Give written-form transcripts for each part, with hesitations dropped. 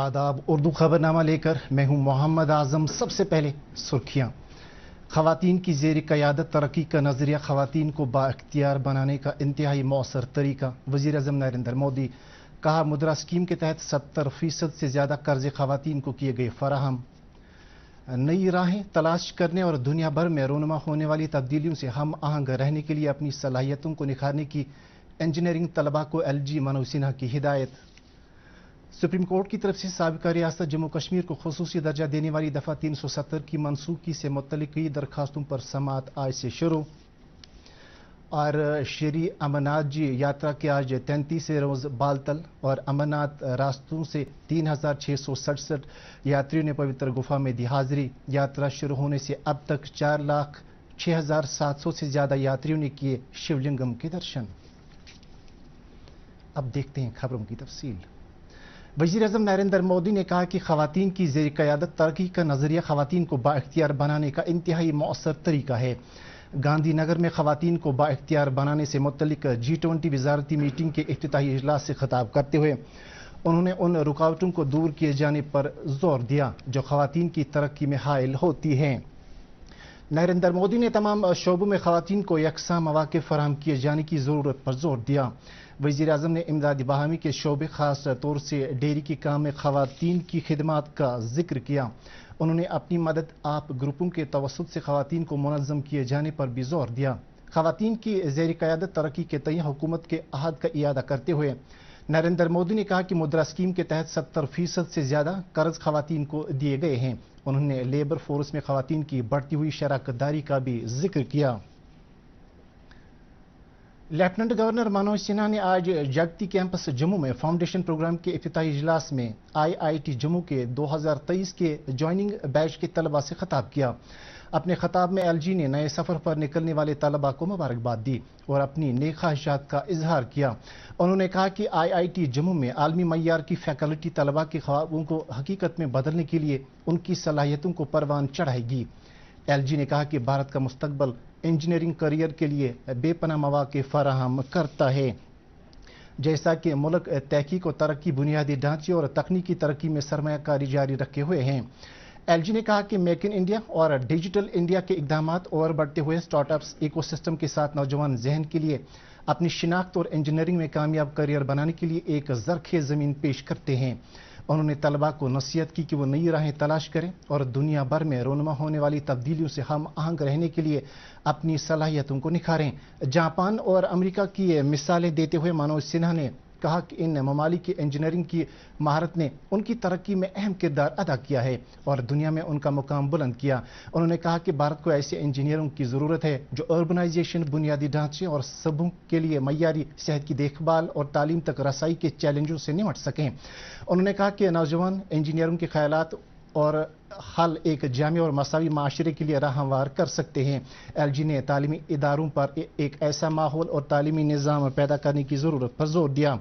आदाब। उर्दू खबरनामा लेकर मैं हूं मोहम्मद आजम। सबसे पहले सुर्खियां। खवातीन की ज़ेर क़यादत तरक्की का नज़रिया खवातीन को बाइख्तियार बनाने का इंतहाई मौसर तरीका। वज़ीर आज़म नरेंद्र मोदी कहा, मुद्रा स्कीम के तहत 70% से ज़्यादा कर्ज़े खवातीन को किए गए फराहम। नई राहें तलाश करने और दुनिया भर में रोनमा होने वाली तब्दीलियों से हम आहंग रहने के लिए अपनी सलाहियतों को निखारने की इंजीनियरिंग तलबा को LG मनोज सिन्हा की हिदायत। सुप्रीम कोर्ट की तरफ से साबिका रियासत जम्मू कश्मीर को खुसूसी दर्जा देने वाली दफ़ा 370 की मनसूखी से मुतल्लिक़ कई दरखास्तों पर समाअत आज से शुरू। और श्री अमरनाथ जी यात्रा के आज 33वें रोज़ बालतल और अमरनाथ रास्तों से 3667 यात्रियों ने पवित्र गुफा में दी हाजिरी। यात्रा शुरू होने से अब तक 4,06,700 से ज़्यादा यात्रियों ने किए शिवलिंगम के दर्शन। अब देखते हैं खबरों की तफसील। वज़ीर आज़म नरेंद्र मोदी ने कहा कि खवातीन की ज़ेर क़यादत तरक्की का नज़रिया खवातीन को बाइख्तियार बनाने का इंतहाई मौसर तरीका है। गांधी नगर में खवातीन को बाइख्तियार बनाने से मुतल्लिक G20 वज़ारती मीटिंग के इफ्तिताही इजलास से खिताब करते हुए उन्होंने उन रुकावटों को दूर किए जाने पर जोर दिया जो खवातीन की तरक्की में हाइल होती हैं। नरेंद्र मोदी ने तमाम शोबों में खवातीन को यकसा मौक़े फराहम किए जाने की ज़रूरत पर जोर दिया। वज़ीर आज़म ने इमदादी बहामी के शोबे खास तौर से डेयरी के काम में खवातीन की खिदमात का जिक्र किया। उन्होंने अपनी मदद आप ग्रुपों के तवस्सुत से खवातीन को मुनज़्ज़म किए जाने पर भी जोर दिया। खवातीन की ज़ेर क़यादत तरक्की के तय हुकूमत के अहद का इयादा करते हुए नरेंद्र मोदी ने कहा कि मुद्रा स्कीम के तहत 70% से ज़्यादा कर्ज खवातीन को दिए गए हैं। उन्होंने लेबर फोर्स में खवातीन की बढ़ती हुई शराकतदारी का भी जिक्र किया। लेफ्टिनेंट गवर्नर मनोज सिन्हा ने आज जगती कैंपस जम्मू में फाउंडेशन प्रोग्राम के इफ्तिताही इजलास में IIT जम्मू के 2023 के ज्वाइनिंग बैच के तलबा से खिताब किया। अपने खिताब में LG ने नए सफ़र पर निकलने वाले तलबा को मुबारकबाद दी और अपनी नेक ख्वाहिशात का इजहार किया। उन्होंने कहा कि IIT जम्मू में आलमी मय्यार की फैकल्टी तलबा के ख्वाबों को हकीकत में बदलने के लिए उनकी सलाहियतों को परवान चढ़ाएगी। LG ने कहा कि भारत का मुस्तकबल इंजीनियरिंग करियर के लिए बेपनाह मौक़े फराहम करता है। जैसा कि मुल्क तहकीक और तरक्की, बुनियादी ढांचे और तकनीकी तरक्की में सरमायाकारी जारी रखे हुए हैं। LG ने कहा कि मेक इन इंडिया और डिजिटल इंडिया के इक़दामात और बढ़ते हुए स्टार्टअप्स इकोसिस्टम के साथ नौजवान जहन के लिए अपनी शिनाख्त और इंजीनियरिंग में कामयाब करियर बनाने के लिए एक ज़रख़ेज़ ज़मीन पेश करते हैं। उन्होंने तलबा को नसीहत की कि वो नई राहें तलाश करें और दुनिया भर में रोनमा होने वाली तब्दीलियों से हम आहंग रहने के लिए अपनी सलाहियतों को निखारें। जापान और अमेरिका की मिसालें देते हुए मनोज सिन्हा ने कहा कि इन ममालिक की इंजीनियरिंग की महारत ने उनकी तरक्की में अहम किरदार अदा किया है और दुनिया में उनका मुकाम बुलंद किया। उन्होंने कहा कि भारत को ऐसे इंजीनियरों की ज़रूरत है जो अर्बनाइजेशन, बुनियादी ढांचे और सबों के लिए मय्यारी सेहत की देखभाल और तालीम तक रसाई के चैलेंजों से निपट सकें। उन्होंने कहा कि नौजवान इंजीनियरों के ख्यालात और हल एक जामे और मसावी माशरे के लिए राह हमवार कर सकते हैं। LG ने तालीमी इदारों पर एक ऐसा माहौल और तालीमी निज़ाम पैदा करने की ज़रूरत पर जोर दिया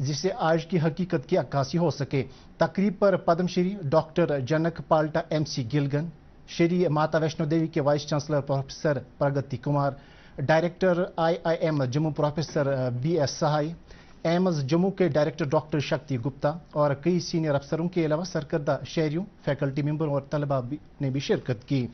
जिससे आज की हकीकत की अक्कासी हो सके। तकरीब पर पद्मश्री डॉक्टर जनक पाल्टा MC गिलगन, श्री माता वैष्णो देवी के vice chancellor professor Pragati Kumar, director IIM Jammu professor BS Sahay, AIIMS Jammu के डायरेक्टर डॉक्टर शक्ति गुप्ता और कई सीनियर अफसरों के अलावा सरकर्दा शहरियों, फैकल्टी मेंबर और तलबा ने भी शिरकत की।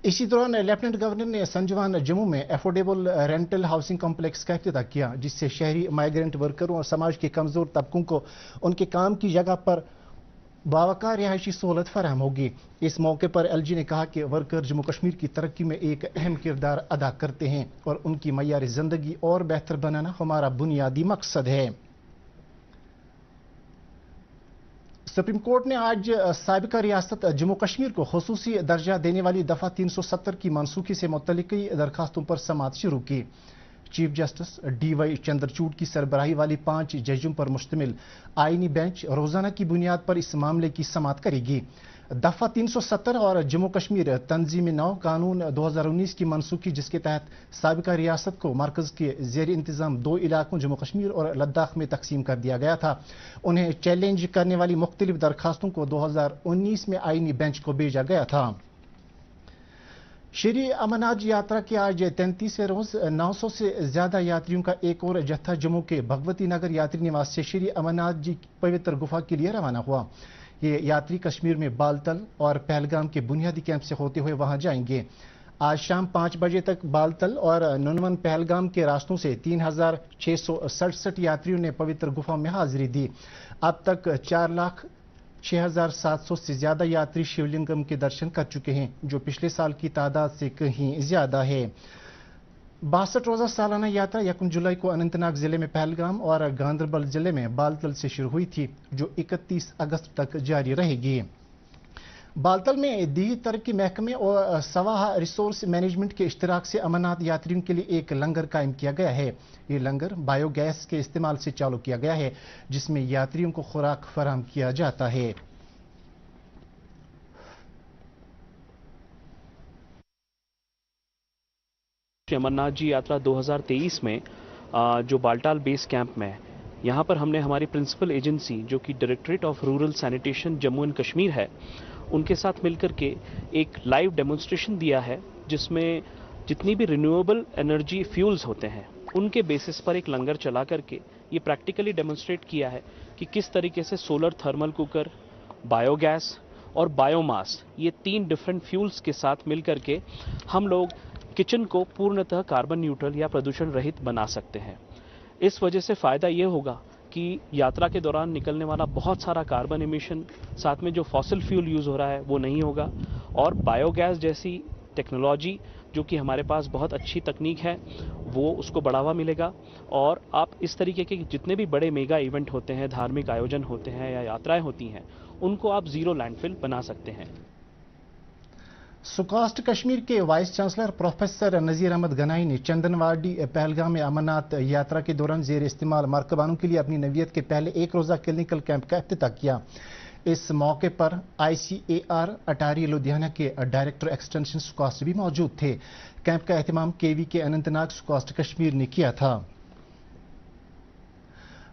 इसी दौरान लेफ्टिनेंट गवर्नर ने संजवान जम्मू में एफोर्डेबल रेंटल हाउसिंग कॉम्प्लेक्स का इफ्तिताह किया जिससे शहरी माइग्रेंट वर्करों और समाज के कमज़ोर तबकों को उनके काम की जगह पर बावकार रिहायशी सहूलत फराहम होगी। इस मौके पर LG ने कहा कि वर्कर जम्मू कश्मीर की तरक्की में एक अहम किरदार अदा करते हैं और उनकी मय्यारी ज़िंदगी और बेहतर बनाना हमारा बुनियादी मकसद है। सुप्रीम कोर्ट ने आज साबिका रियासत जम्मू कश्मीर को खुसूसी दर्जा देने वाली दफ़ा 370 की मनसूखी से मुतल्लिक़ कई दरखास्तों पर समाअत शुरू की। चीफ जस्टिस DY चंद्रचूड़ की सरबराही वाली 5 जजों पर मुश्तमिल आईनी बेंच रोज़ाना की बुनियाद पर इस मामले की समाअत करेगी। दफ़ा 370 और जम्मू कश्मीर तंजीम नौ कानून 2019 की मनसूखी जिसके तहत साबिका रियासत को मरकज़ के ज़ेर इंतज़ाम 2 इलाकों जम्मू कश्मीर और लद्दाख में तकसीम कर दिया गया था। उन्हें चैलेंज करने वाली मुख्तलिफ दरखास्तों को 2019 में आईनी बेंच को भेजा गया था। श्री अमरनाथ यात्रा के आज 33वें रोज 900 से ज्यादा यात्रियों का एक और जत्था जम्मू के भगवती नगर यात्री निवास से श्री अमरनाथ जी की पवित्र गुफा के लिए रवाना हुआ। ये यात्री कश्मीर में बालतल और पहलगाम के बुनियादी कैंप से होते हुए वहां जाएंगे। आज शाम 5 बजे तक बालतल और नुनवन पहलगाम के रास्तों से 3667 यात्रियों ने पवित्र गुफा में हाजिरी दी। अब तक 4,06,700 से ज्यादा यात्री शिवलिंगम के दर्शन कर चुके हैं, जो पिछले साल की तादाद से कहीं ज्यादा है। 62 रोजा सालाना यात्रा 1 जुलाई को अनंतनाग जिले में पहलगाम और गांदरबल जिले में बालतल से शुरू हुई थी, जो 31 अगस्त तक जारी रहेगी। बालतल में दी तरक्की महकमे और सवाहा रिसोर्स मैनेजमेंट के इश्तिराक से अमरनाथ यात्रियों के लिए एक लंगर कायम किया गया है। ये लंगर बायोगैस के इस्तेमाल से चालू किया गया है, जिसमें यात्रियों को खुराक फराहम किया जाता है। अमरनाथ जी यात्रा 2023 में जो बालटाल बेस कैंप में है, यहाँ पर हमने हमारी प्रिंसिपल एजेंसी जो कि directorate of rural sanitation Jammu and Kashmir है, उनके साथ मिलकर के एक लाइव डेमोन्स्ट्रेशन दिया है, जिसमें जितनी भी रिन्यूएबल एनर्जी फ्यूल्स होते हैं उनके बेसिस पर एक लंगर चला करके ये प्रैक्टिकली डेमोन्स्ट्रेट किया है कि किस तरीके से सोलर थर्मल कुकर, बायोगैस और बायोमास, ये 3 डिफरेंट फ्यूल्स के साथ मिलकर के हम लोग किचन को पूर्णतः कार्बन न्यूट्रल या प्रदूषण रहित बना सकते हैं। इस वजह से फ़ायदा ये होगा कि यात्रा के दौरान निकलने वाला बहुत सारा कार्बन एमिशन, साथ में जो फॉसिल फ्यूल यूज़ हो रहा है वो नहीं होगा, और बायोगैस जैसी टेक्नोलॉजी जो कि हमारे पास बहुत अच्छी तकनीक है वो उसको बढ़ावा मिलेगा। और आप इस तरीके के जितने भी बड़े मेगा इवेंट होते हैं, धार्मिक आयोजन होते हैं या यात्राएं होती हैं, उनको आप ज़ीरो लैंडफिल बना सकते हैं। सुकास्ट कश्मीर के वाइस चांसलर प्रोफेसर नज़ीर अहमद गनाई ने चंदनवाड़ी पहलगाम में अमरनाथ यात्रा के दौरान जेर इस्तेमाल मरकबानों के लिए अपनी नवीयत के पहले एक रोज़ा क्लिनिकल कैंप का इफ्तिताह किया। इस मौके पर ICAR अटारी लुधियाना के डायरेक्टर एक्सटेंशन सुकास्ट भी मौजूद थे। कैंप का एहतमाम KV के अनंतनाग सुकास्ट कश्मीर ने किया था।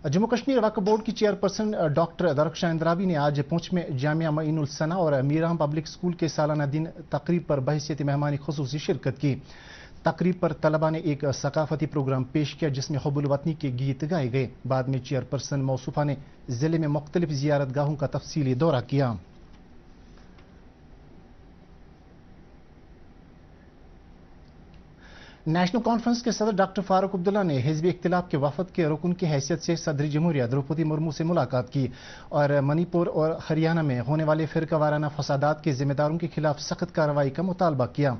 जम्मू कश्मीर वक्फ बोर्ड की चेयरपर्सन डॉक्टर दरख्शां इंद्रावी ने आज पुंछ में जामिया मईनुल सना और मीराम पब्लिक स्कूल के सालाना दिन तकरीब पर बहैसियत मेहमानी खुसूसी शिरकत की। तकरीब पर तलबा ने एक सकाफती प्रोग्राम पेश किया, जिसमें हुब्बुल वतनी के गीत गाए गए। बाद में चेयरपर्सन मौसूफा ने जिले में मुख्तलिफ जियारतगाहों का तफसीली दौरा किया। नेशनल कॉन्फ्रेंस के सदर डॉक्टर फारूक अब्दुल्ला ने हिज़्ब इख्तिलाफ के वफद के रुकन की हैसियत से सदर जमहूरिया द्रौपदी मुर्मू से मुलाकात की और मणिपुर और हरियाणा में होने वाले फिरका वाराना फसादात के जिम्मेदारों के खिलाफ सख्त कार्रवाई का मुतालबा किया।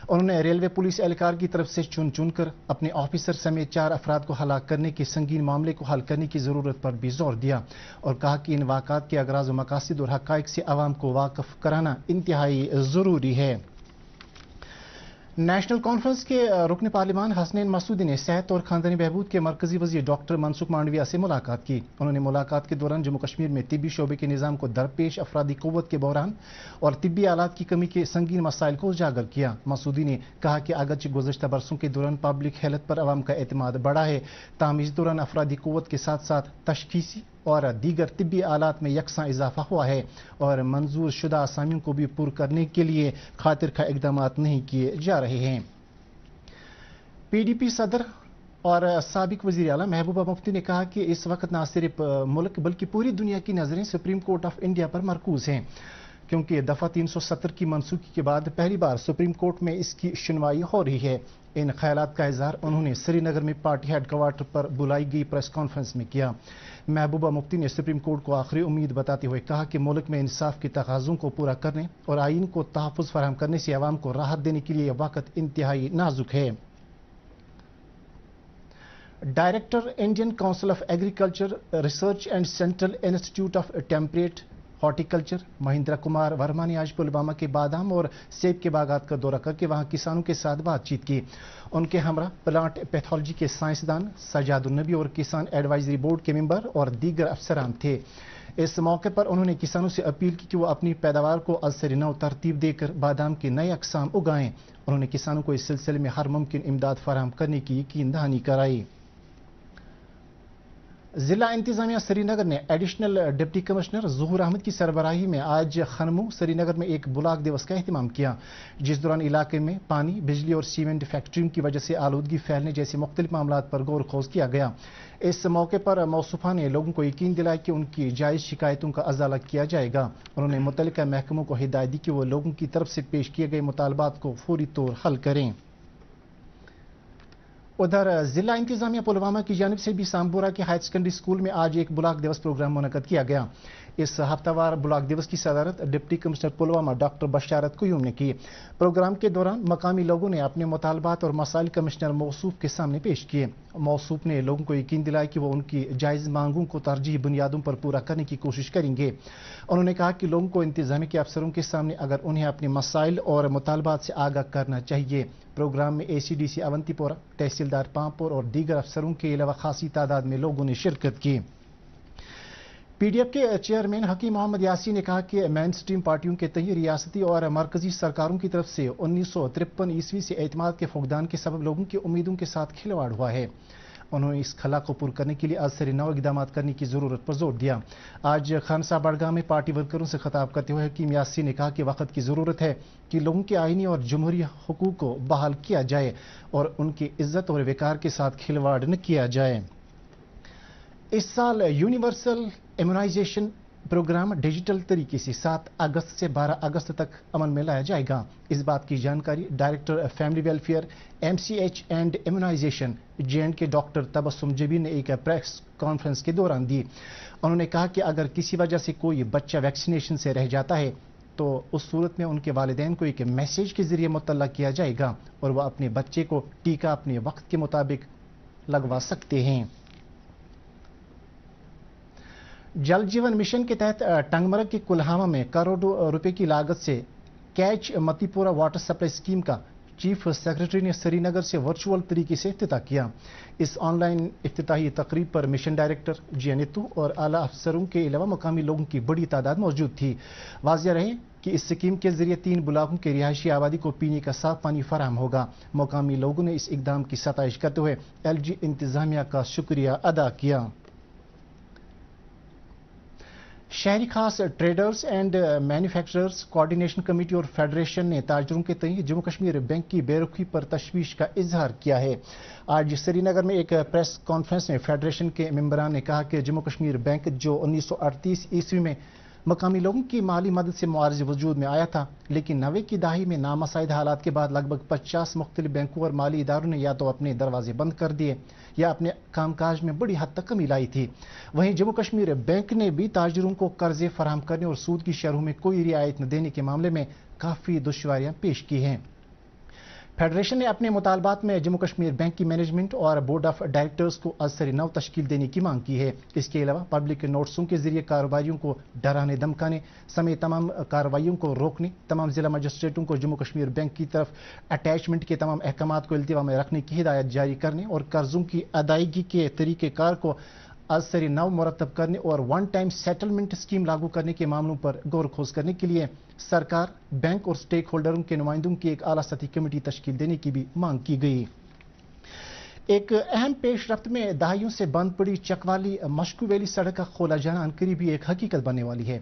उन्होंने रेलवे पुलिस एहलकार की तरफ से चुन चुन कर अपने ऑफिसर समेत 4 अफराद को हलाक करने के संगीन मामले को हल करने की जरूरत पर भी जोर दिया और कहा कि इन वाक़ात के अगराज व मकासिद और हक़ाइक़ से अवाम को वाकिफ कराना इंतहाई ज़रूरी है। नेशनल कॉन्फ्रेंस के रुकन पार्लिमान हसनैन मसूदी ने सेहत और खानदानी बहबूद के मरकजी वजीर डॉक्टर मनसुख मांडविया से मुलाकात की। उन्होंने मुलाकात के दौरान जम्मू कश्मीर में तिब्बी शोबे के निज़ाम को दरपेश अफरादी क़ुव्वत के बहरान और तिब्बी आलात की कमी के संगीन मसाइल को उजागर किया। मसूदी ने कहा कि अगरचे गुज़श्ता बरसों के दौरान पब्लिक हेल्थ पर अवाम का एतमाद बढ़ा है, ताहम इस दौरान अफरादी क़ुव्वत के साथ साथ तशखीसी और दीगर तिब्बी आलात में यकसा इजाफा हुआ है और मंजूर शुदा असामियों को भी पूरा करने के लिए खातिर खा इकदाम नहीं किए जा रहे हैं। PDP सदर और साबिक वज़ीर आला महबूबा मुफ्ती ने कहा कि इस वक्त न सिर्फ मुल्क बल्कि पूरी दुनिया की नज़रें सुप्रीम कोर्ट ऑफ इंडिया पर मरकूज हैं, क्योंकि दफ़ा 370 की मनसूखी के बाद पहली बार सुप्रीम कोर्ट में इसकी सुनवाई हो रही है। इन ख्यालात का इजहार उन्होंने श्रीनगर में पार्टी हेडक्वार्टर पर बुलाई गई प्रेस कॉन्फ्रेंस में किया। महबूबा मुफ्ती ने सुप्रीम कोर्ट को आखिरी उम्मीद बताते हुए कहा कि मुल्क में इंसाफ के तकाज़ों को पूरा करने और आइन को तहफ़्फ़ुज़ फराहम करने से अवाम को राहत देने के लिए यह वक्त इंतहाई नाजुक है। Director Indian council of agriculture research and central institute of temperate horticulture Mahindra Kumar Verma ने आज पुलवामा के बादाम और सेब के बागात का दौरा करके वहां किसानों के साथ बातचीत की। उनके हमरा प्लांट पैथोलॉजी के साइंसदान सजादुल नबी और किसान एडवाइजरी बोर्ड के मेंबर और दीगर अफसरान थे। इस मौके पर उन्होंने किसानों से अपील की कि वो अपनी पैदावार को असर नौ तरतीब देकर बादाम के नए अक़साम उगाएं। उन्होंने किसानों को इस सिलसिले में हर मुमकिन इमदाद फराहम करने की यकीन दहानी कराई। ضلع انتظامیہ سری نگر نے ایڈیشنل ڈپٹی کمشنر ظہور احمد کی سربراہی میں آج خنمو سری نگر میں ایک بلاک دیوس کا اہتمام کیا، جس دوران علاقے میں پانی، بجلی اور سیمنٹ فیکٹریوں کی وجہ سے آلودگی پھیلنے جیسے مختلف معاملات پر غور و خوض کیا گیا۔ اس موقع پر موصوفہ نے لوگوں کو یقین دلایا کہ ان کی جائز شکایتوں کا ازالہ کیا جائے گا۔ انہوں نے متعلقہ محکموں کو ہدایت دی کہ وہ لوگوں کی طرف سے پیش کیے گئے مطالبات کو فوری طور حل کریں۔ ادھر ضلع انتظامیہ پلوامہ کی جانب سے بھی سامبورہ کے ہائر سیکنڈری اسکول میں آج ایک بلاک دیوس پروگرام منعقد کیا گیا۔ اس ہفتہ وار بلاک دیوس کی صدارت ڈپٹی کمشنر پلوامہ ڈاکٹر بشارت قیوم نے کی۔ پروگرام کے دوران مقامی لوگوں نے اپنے مطالبات اور مسائل کمشنر موصوف کے سامنے پیش کیے۔ موصوف نے لوگوں کو یقین دلایا کہ وہ ان کی جائز مانگوں کو ترجیحی بنیادوں پر پورا کرنے کی کوشش کریں گے۔ انہوں نے کہا کہ لوگوں کو انتظامیہ کے افسروں کے سامنے اگر انہیں اپنے مسائل اور مطالبات سے آگاہ کرنا چاہیے۔ پروگرام میں ACDC اونتی پورہ، تحصیلدار پامپور اور دیگر افسروں کے علاوہ خاصی تعداد میں لوگوں نے شرکت کی۔ PDF کے چیئرمین حکیم محمد یاسین نے کہا کہ مین سٹریم پارٹیوں کے تئیں ریاستی اور مرکزی سرکاروں کی طرف سے 1953 عیسوی سے اعتماد کے فقدان کے سبب لوگوں کی امیدوں کے ساتھ کھلواڑ ہوا ہے۔ انہوں نے اس خلا کو پور کرنے کے لیے از سر نو اقدامات کرنے کی ضرورت پر زور دیا۔ آج خانسا بڑگام میں پارٹی ورکروں سے خطاب کرتے ہوئے حکیم یاسین نے کہا کہ وقت کی ضرورت ہے کہ لوگوں کے آئینی اور جمہوری حقوق کو بحال کیا جائے اور ان کی عزت اور وقار کے ساتھ کھلواڑ نہ کیا جائے۔ اس سال یونیورسل امیونائزیشن پروگرام ڈیجیٹل طریقے سے 7 اگست سے 12 اگست تک عمل میں لایا جائے گا۔ اس بات کی جانکاری director family welfare MCH and immunization JNK doctor Tabassum Jabi نے ایک پریس کانفرنس کے دوران دی۔ انہوں نے کہا کہ اگر کسی وجہ سے کوئی بچہ ویکسینیشن سے رہ جاتا ہے تو اس صورت میں ان کے والدین کو ایک میسیج کے ذریعے مطلع کیا جائے گا اور وہ اپنے بچے کو ٹیکہ اپنے وقت کے مطابق لگوا سکتے ہیں۔ جل جیون مشن کے تحت ٹنگمرگ کے کلہامہ میں کروڑوں روپے کی لاگت سے کیچ متی پورہ واٹر سپلائی اسکیم کا چیف سیکرٹری نے سری نگر سے ورچوئل طریقے سے افتتاح کیا۔ اس آن لائن افتتاحی تقریب پر مشن ڈائریکٹر جی نیتو اور اعلیٰ افسروں کے علاوہ مقامی لوگوں کی بڑی تعداد موجود تھی۔ واضح رہے کہ اس اسکیم کے ذریعے 3 بلاکوں کے رہائشی آبادی کو پینے کا صاف پانی فراہم ہوگا۔ مقامی لوگوں نے اس اقدام کی ستائش کرتے ہوئے LG انتظامیہ کا شکریہ ادا کیا۔ شہری خاص traders and manufacturers coordination committee اور فیڈریشن نے تاجروں کے تئیں جموں کشمیر بینک کی بے رخی پر تشویش کا اظہار کیا ہے۔ آج سری نگر میں ایک پریس کانفرنس میں فیڈریشن کے ممبران نے کہا کہ جموں کشمیر بینک جو 1938 عیسوی میں مقامی لوگوں کی مالی مدد سے معارض وجود میں آیا تھا، لیکن 90 کی دہائی میں نامساعد حالات کے بعد لگ بھگ 50 مختلف بینکوں اور مالی اداروں نے یا تو اپنے دروازے بند کر دیے یا اپنے کام کاج میں بڑی حد تک کمی لائی تھی۔ وہیں جموں کشمیر بینک نے بھی تاجروں کو قرضے فراہم کرنے اور سود کی شرحوں میں کوئی رعایت نہ دینے کے معاملے میں کافی دشواریاں پیش کی ہیں۔ فیڈریشن نے اپنے مطالبات میں جموں کشمیر بینک کی مینجمنٹ اور بورڈ آف ڈائریکٹرز کو از سر نو تشکیل دینے کی مانگ کی ہے۔ اس کے علاوہ پبلک نوٹسوں کے ذریعے کاروباریوں کو ڈرانے دھمکانے سمیت تمام کارروائیوں کو روکنے، تمام ضلع مجسٹریٹوں کو جموں کشمیر بینک کی طرف اٹیچمنٹ کے تمام احکامات کو التوا میں رکھنے کی ہدایت جاری کرنے اور قرضوں کی ادائیگی کے طریقہ کار کو از سر نو مرتب کرنے اور ون ٹائم سیٹلمنٹ اسکیم لاگو کرنے کے معاملوں پر غور و خوض کرنے کے لیے سرکار، بینک اور سٹیک ہولڈروں کے نمائندوں کی ایک اعلیٰ سطحی کمیٹی تشکیل دینے کی بھی مانگ کی گئی۔ ایک اہم پیش رفت میں دہائیوں سے بند پڑی چکوالی مشکو ویلی سڑک کا کھولا جانا عنقریب ایک حقیقت بننے والی ہے۔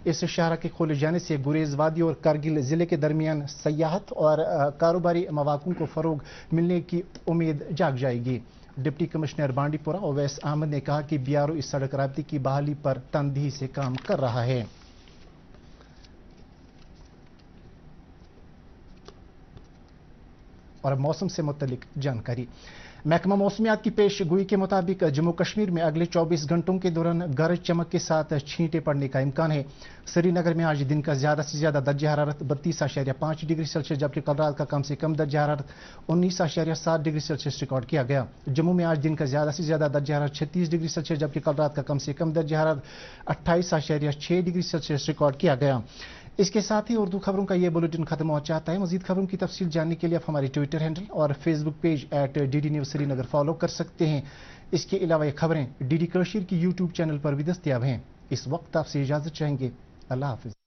اس شاہراہ کے کھولے جانے سے گریز وادی اور کرگل ضلع کے درمیان سیاحت اور کاروباری مواقع کو فروغ ملنے کی امید جاگ جائے گی۔ ڈپٹی کمشنر بانڈی پورہ اویس احمد نے کہا کہ BRO اس سڑک رابطے کی بحالی پر تندہی سے کام کر رہا ہے۔ اور موسم سے متعلق جانکاری، محکمہ موسمیات کی پیش گوئی کے مطابق جموں کشمیر میں اگلے 24 گھنٹوں کے دوران گرج چمک کے ساتھ چھینٹے پڑنے کا امکان ہے۔ سری نگر میں آج دن کا زیادہ سے زیادہ درجہ حرارت 32.5 ڈگری سیلسیس جبکہ کل رات کا کم سے کم درجہ حرارت 19.7 ڈگری سیلسیس ریکارڈ کیا گیا۔ جموں میں آج دن کا زیادہ سے زیادہ درجہ حرارت 36 ڈگری سیلسیس جبکہ کل رات کا کم سے کم درجہ حرارت 28.6 ڈگری سیلسیس ریکارڈ کیا گیا۔ اس کے ساتھ ہی اردو خبروں کا یہ بلیٹن ختم ہو چاہتا ہے۔ مزید خبروں کی تفصیل جاننے کے لیے آپ ہمارے ٹویٹر ہینڈل اور فیس بک پیج @DD News سری نگر فالو کر سکتے ہیں۔ اس کے علاوہ یہ خبریں DD کشمیر کی YouTube چینل پر بھی دستیاب ہیں۔ اس وقت آپ سے اجازت چاہیں گے۔ اللہ حافظ۔